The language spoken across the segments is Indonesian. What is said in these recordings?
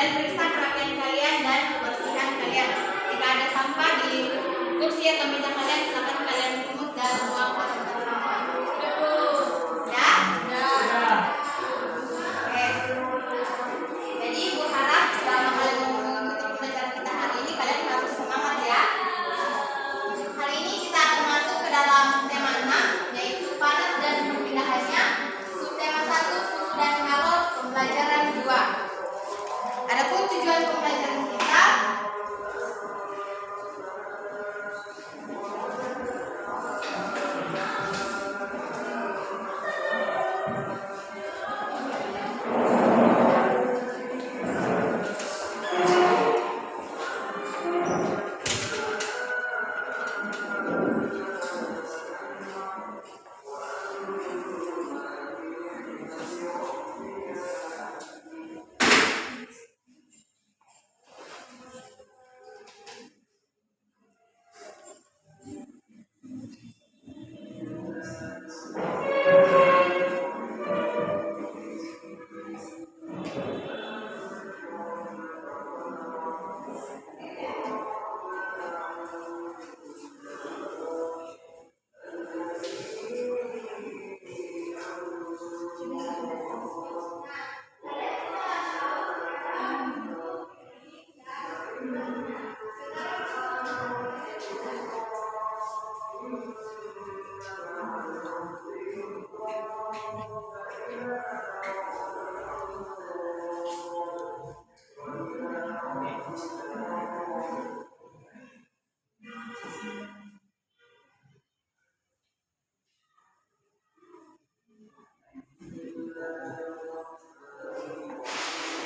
kalian periksa kerapian kalian dan kebersihan kalian. Jika ada sampah di kursi atau meja kalian, silakan kalian pungut dan buang ke tempat sampah. Ya? Ya. Oke. Jadi Ibu harap selama kalian mengikuti pelajaran kita hari ini, kalian harus semangat ya. Hari ini kita akan masuk ke dalam tema 6, yaitu panas dan perpindahannya. Subtema 1, suhu dan kalor, pembelajaran 2. Adapun tujuan pembelajaran kita,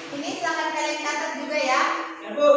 ini silahkan kalian catat juga ya. Ya, Bu.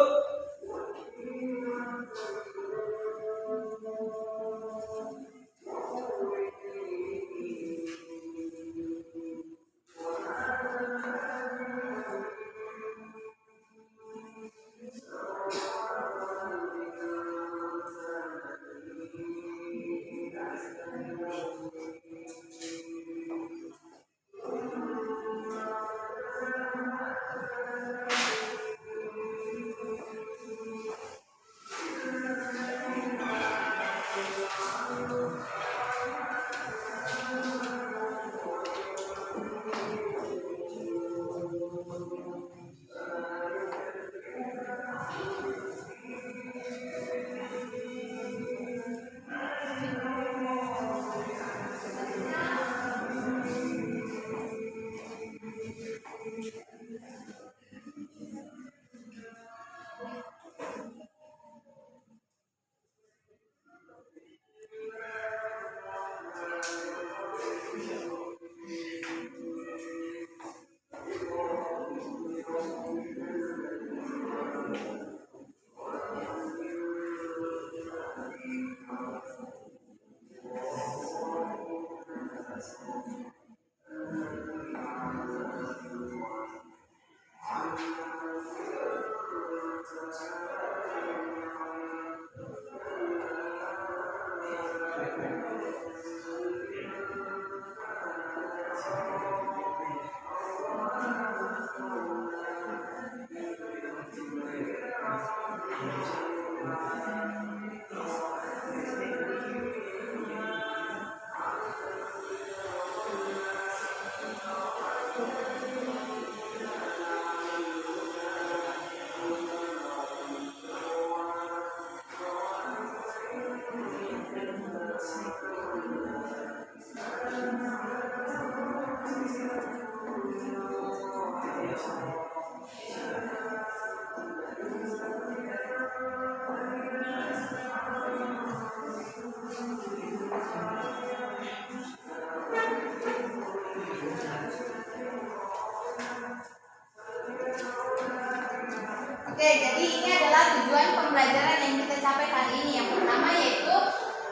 Oke, jadi ini adalah tujuan pembelajaran yang kita capai hari ini. Yang pertama yaitu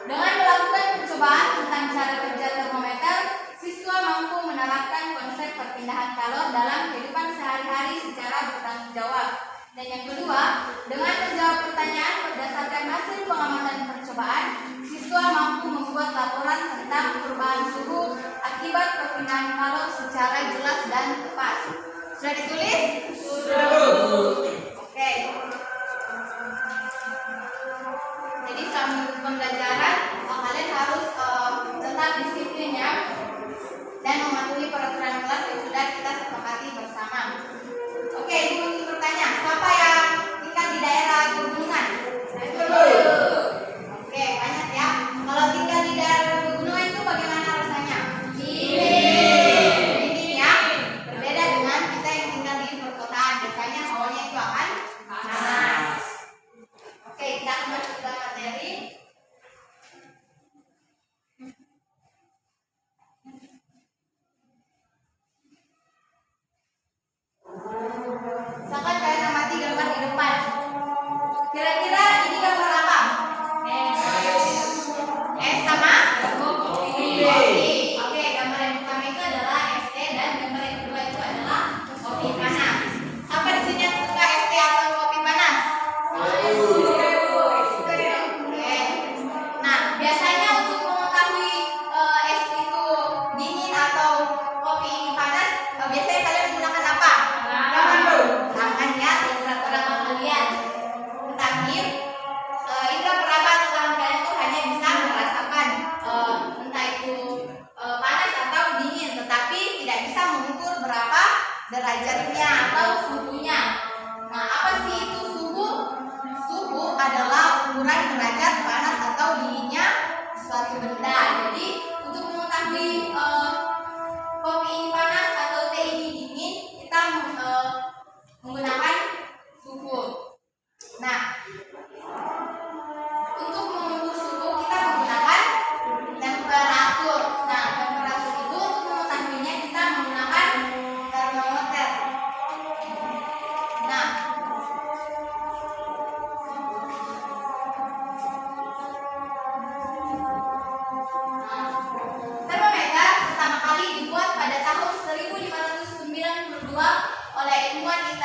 dengan melakukan percobaan tentang cara kerja termometer, siswa mampu menerapkan konsep perpindahan kalor dalam kehidupan sehari-hari secara bertanggung jawab. Dan yang kedua, dengan menjawab pertanyaan berdasarkan hasil pengamatan percobaan, siswa mampu membuat laporan tentang perubahan suhu akibat perpindahan kalor secara jelas dan tepat. Sudah ditulis? Sudah, Bu.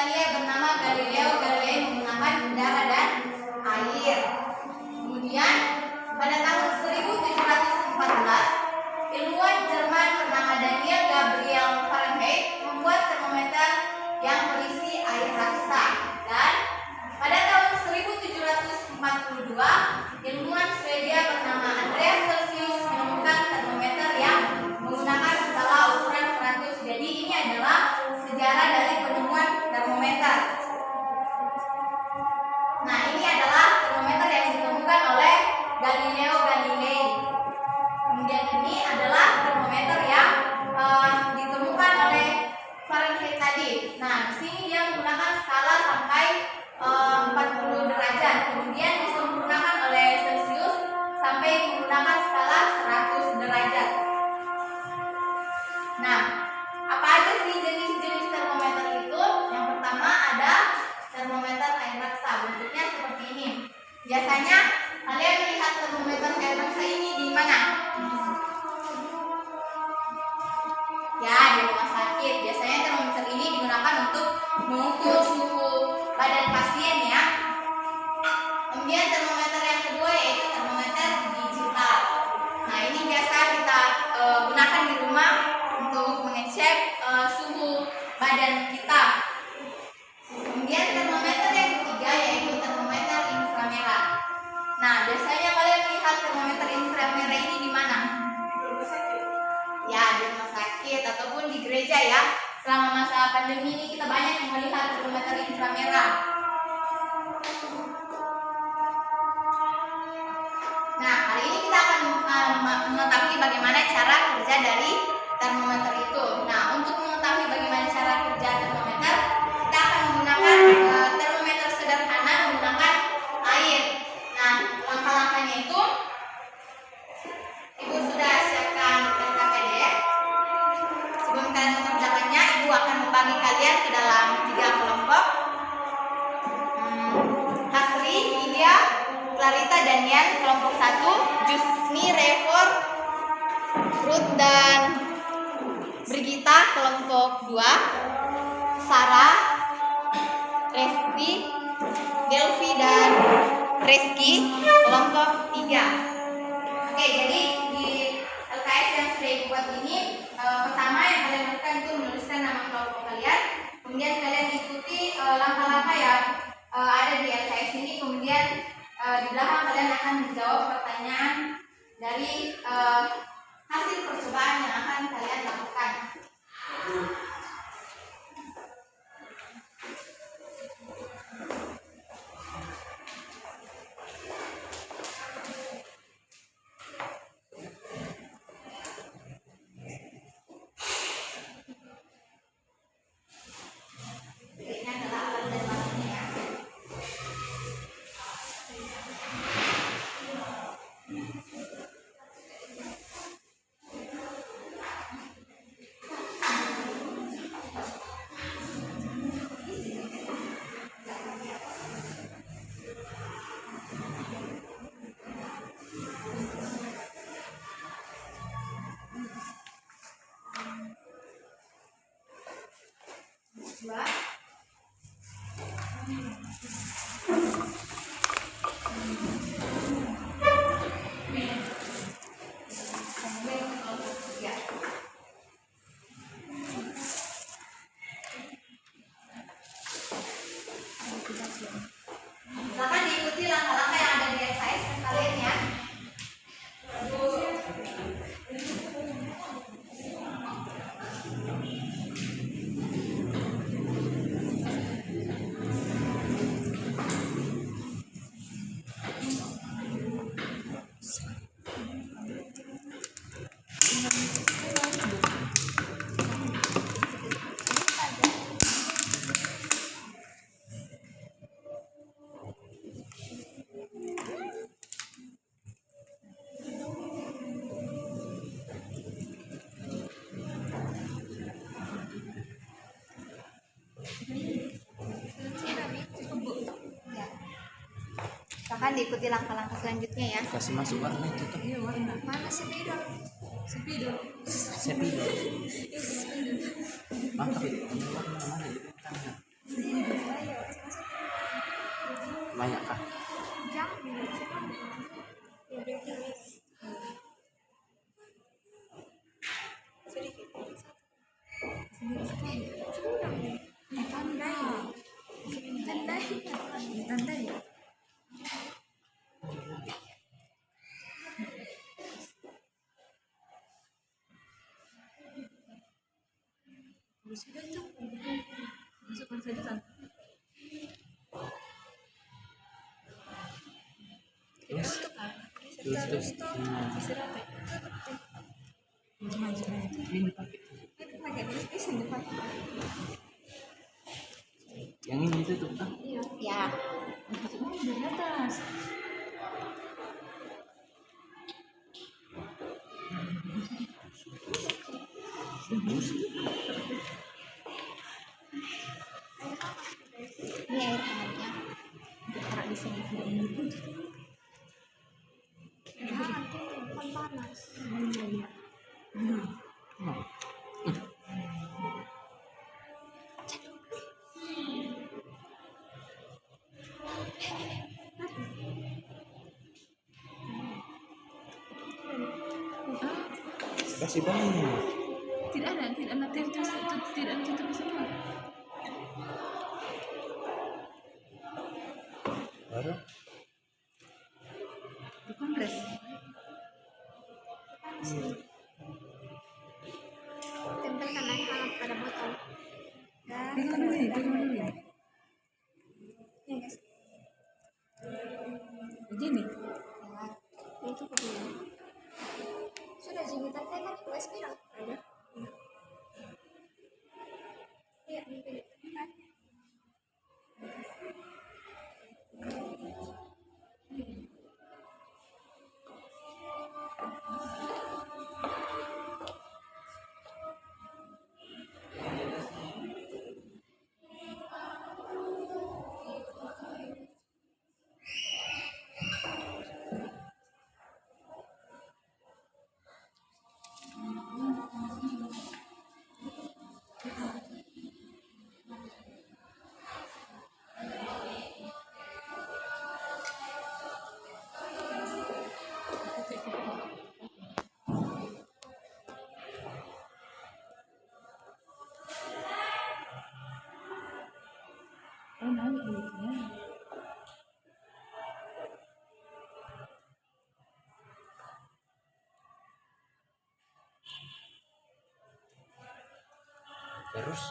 Italia bernama Galileo Galilei menggunakan udara dan air. Kemudian pada tahun 1714 ilmuwan Jerman bernama Daniel Gabriel Fahrenheit membuat termometer yang berisi air raksa. Dan pada tahun 1742 ilmuwan Swedia bernama Andreas Celsius menemukan termometer yang menggunakan skala ukuran 100. Jadi ini adalah sejarah dari penemuan termometer. Nah, ini adalah termometer yang ditemukan oleh Galileo Galilei. Kemudian ini adalah termometer yang ditemukan oleh Fahrenheit tadi. Nah, di sini dia menggunakan skala sampai 40 derajat. Kemudian disempurnakan oleh Celsius sampai menggunakan skala 100 derajat. Nah, apa aja sih jenis-jenis termometer itu? Yang pertama ada termometer air raksa, bentuknya seperti ini. Biasanya kalian melihat termometer air raksa ini di mana? Ya, di rumah sakit. Biasanya termometer ini digunakan untuk mengukur suhu badan pasien ya. Kemudian termometer yang kedua yaitu termometer digital. Nah, ini biasa kita gunakan di rumah untuk mengecek suhu badan kita. Kemudian termometer yang ketiga yaitu termometer inframerah. Nah, biasanya kalian lihat termometer inframerah ini di mana? Ya, di rumah sakit ataupun di gereja ya. Selama masa pandemi ini kita banyak melihat termometer inframerah. Nah, hari ini kita akan mengetahui bagaimana cara kerja dari termometer itu. Nah, untuk mengetahui bagaimana cara kerja termometer, kita akan menggunakan termometer sederhana menggunakan air. Nah, langkah-langkahnya itu Ibu sudah siapkan LKPD. Sebelum kalian mengerjakannya, Ibu akan membagi kalian ke dalam 3 kelompok. Hasri, Lydia, Clarita, dan Yan kelompok 1, Jusni, Revor, Ruth, dan Brigita kelompok 2, Sarah, Resti, Delvi, dan Reski kelompok 3. Oke, jadi di LKS yang sudah Ibu buat ini, pertama yang kalian lakukan itu menuliskan nama kelompok kalian. Kemudian kalian ikuti langkah-langkah yang ada di LKS ini. Kemudian di belakang kalian akan menjawab pertanyaan dari hasil percobaan yang akan kalian lakukan. Ini adalah alat dan bahannya ya. Dua. Kemudian kelompok 3. Silakan diikuti langkah-langkah yang ada di LKS kalian ya. Silakan diikuti langkah-langkah selanjutnya ya. Kasih masuk warna itu tuh. Iya, warna. Mana sepidol? Sepidol. Sepidol. Mantap itu. Warna mana itu? Ditandai. Sudah itu. Masukkan saja kan. Terus. Istirahat. Maju. Ini dipakai. Pakai PlayStation depan. Yang ini tutup kan? Iya. Ya. Dari atas. Ini air hangatnya. Taruh di sini. Air hangat tuh bukan panas. Iya. Kasih banyak. Tidak ada tutup semua. Baru Dikompres. Tempelkan air hangat pada botol. Pegang dulu ya. Ya guys. Begini. Itu begini. Sudah jigitan kan juga spiral. Ada. Iya, ini kan. Oh, naik kulitnya. terus.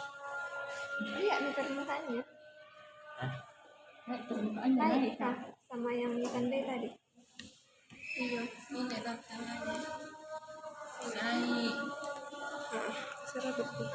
Iya, nih permukaannya. Naik permukaannya Naik naik. kah? Sama yang ditandai tadi. Iya. Ini tandanya. Naik. Sudah betul.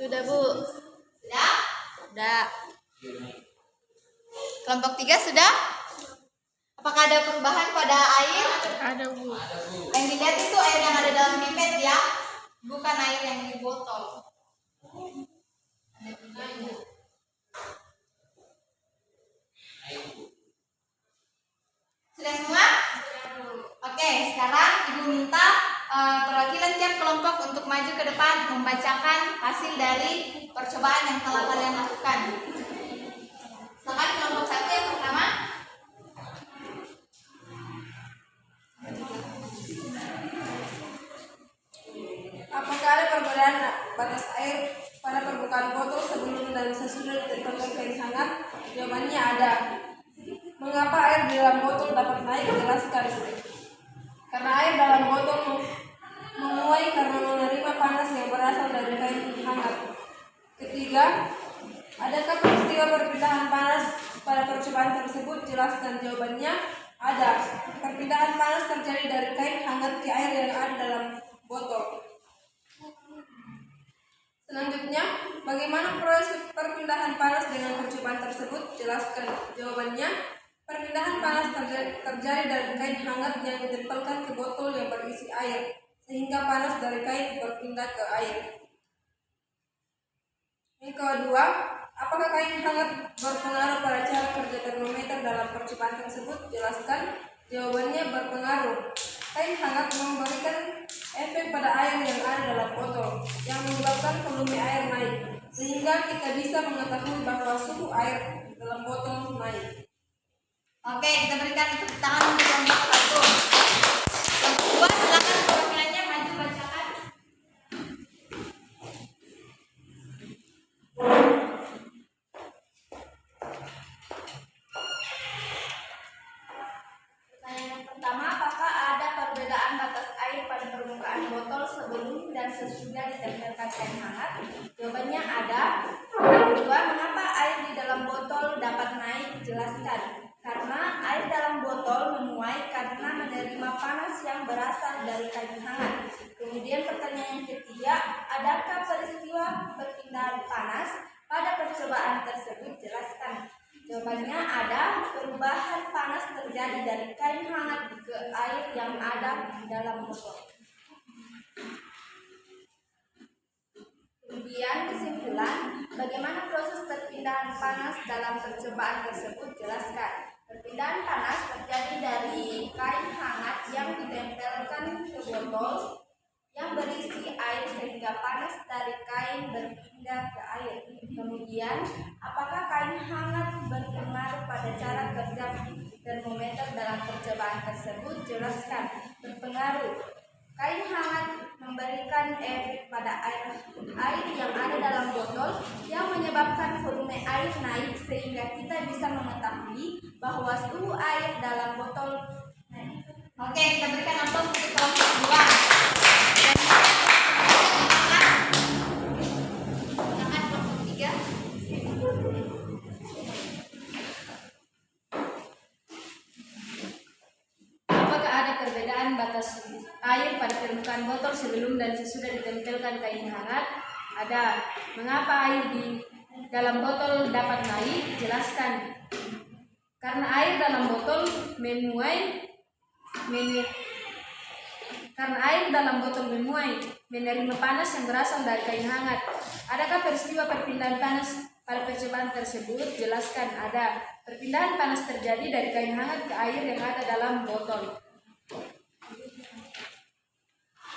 Sudah, Bu. Sudah? Sudah. Kelompok 3 sudah? Apakah ada perubahan pada air? Ada, Bu. Yang dilihat itu air yang ada dalam pipet ya, bukan air yang di botol. Ada bedanya. Sudah semua? Oke, sekarang Ibu minta perwakilan tiap kelompok untuk maju ke depan membacakan hasil dari percobaan yang telah kalian lakukan. Silakan kelompok 1 yang pertama. Apakah ada perbedaan batas air pada permukaan botol sebelum dan sesudah ditempelkan kain hangat? Jawabannya ada. Mengapa air di dalam botol dapat naik? Jelaskan. Karena air dalam botol menguap karena menerima panas yang berasal dari kain hangat. Ketiga, adakah peristiwa perpindahan panas pada percobaan tersebut? Jelaskan. Jawabannya ada. Perpindahan panas terjadi dari kain hangat ke air yang ada dalam botol. Selanjutnya, bagaimana proses perpindahan panas dengan percobaan tersebut? Jelaskan. Jawabannya, perpindahan panas terjadi dari kain hangat yang ditempelkan ke botol yang berisi air, sehingga panas dari kain berpindah ke air. Yang kedua, apakah kain hangat berpengaruh pada cara kerja termometer dalam percobaan tersebut? Jelaskan. Jawabannya berpengaruh. Kain hangat memberikan efek pada air yang ada dalam botol, yang menyebabkan volume air naik, sehingga kita bisa mengetahui bahwa suhu air dalam botol naik. Oke, kita berikan tepuk tangan untuk kelompok 1. Kelompok 2, silakan perwakilannya maju bacakan. Pertanyaan pertama, apakah ada perbedaan batas air pada permukaan botol sebelum dan sesudah ditempelkan kain hangat? Jawabannya ada. Yang kedua, mengapa air di dalam botol dapat naik? Jelaskan. Karena air dalam botol memuai karena menerima panas yang berasal dari kain hangat. Kemudian pertanyaan yang ketiga, adakah peristiwa perpindahan panas pada percobaan tersebut? Jelaskan. Jawabannya ada. Perubahan panas terjadi dari kain hangat ke air yang ada di dalam botol. Kemudian kesimpulan, bagaimana proses perpindahan panas dalam percobaan tersebut? Jelaskan. Perpindahan panas terjadi dari kain hangat yang ditempelkan ke botol yang berisi air sehingga panas dari kain berpindah ke air. Kemudian, apakah kain hangat berpengaruh pada cara kerja termometer dalam percobaan tersebut? Jelaskan. Berpengaruh. Kain hangat memberikan efek pada air yang ada dalam botol yang menyebabkan volume air naik sehingga kita bisa mengetahui bahwa suhu air dalam botol naik. Oke, kita berikan aplaus untuk kelompok 2. Silakan kelompok 3. Apakah ada perbedaan batas air pada permukaan botol sebelum dan sesudah ditempelkan kain hangat? Ada. Mengapa air di dalam botol dapat naik? Jelaskan. Karena air dalam botol menerima panas yang berasal dari kain hangat. Adakah peristiwa perpindahan panas pada percobaan tersebut? Jelaskan. Ada. Perpindahan panas terjadi dari kain hangat ke air yang ada dalam botol.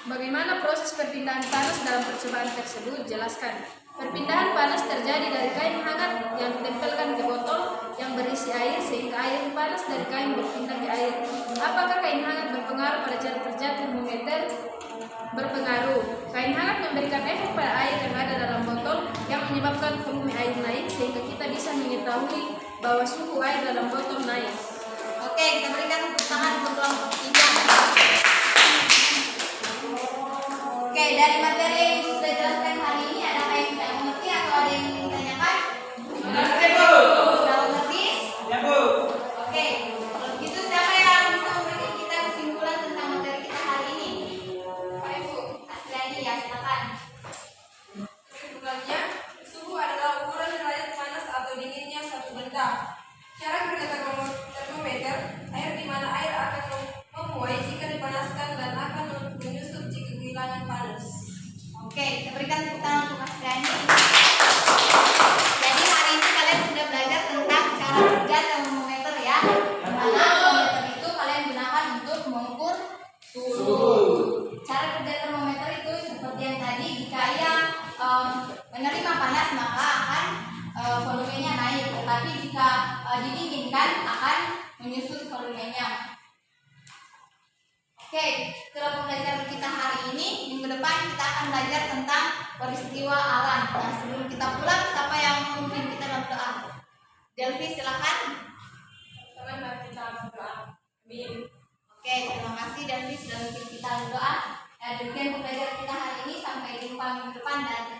Bagaimana proses perpindahan panas dalam percobaan tersebut? Jelaskan. Perpindahan panas terjadi dari kain hangat yang ditempelkan ke botol yang berisi air sehingga air panas dari kain berpindah ke air. Apakah kain hangat berpengaruh pada cara kerja termometer? Berpengaruh. Kain hangat memberikan efek pada air yang ada dalam botol yang menyebabkan volume air naik sehingga kita bisa mengetahui bahwa suhu air dalam botol naik. Oke, kita berikan tepuk tangan untuk kelompok 3. Oke, dari materi yang sudah jelaskan hari ini, adakah yang tidak mengerti atau ada yang ingin ditanyakan? Mengerti, Bu. Sudah mengerti? Ya, Bu. Oke, kalau begitu siapa yang bisa memberikan kita kesimpulan tentang materi kita hari ini? Pak Ibu, Asliani ya, silakan. Kesimpulannya, suhu adalah ukuran derajat panas atau dinginnya suatu benda. Cara kerja termometer, air di mana air akan memuai jika dipanaskan dan akan menyusut jika kehilangan panas. Oke, kita berikan tepuk tangan untuk Mas Dani. Jadi hari ini kalian sudah belajar tentang cara kerja termometer ya. Dimana termometer itu kalian gunakan untuk mengukur suhu. Cara kerja termometer itu seperti yang tadi, jika ia menerima panas maka akan volumenya naik. Tetapi jika didinginkan akan menyusut volumenya. Oke, setelah pembelajaran kita hari ini, minggu depan kita akan belajar tentang peristiwa alam. Nah, sebelum kita pulang, siapa yang memimpin kita dalam doa? Delvi, silakan. Mari kita berdoa. Amin. Oke, terima kasih Delvi sudah memimpin kita dalam doa. Demikian pembelajaran kita hari ini, sampai jumpa minggu depan dan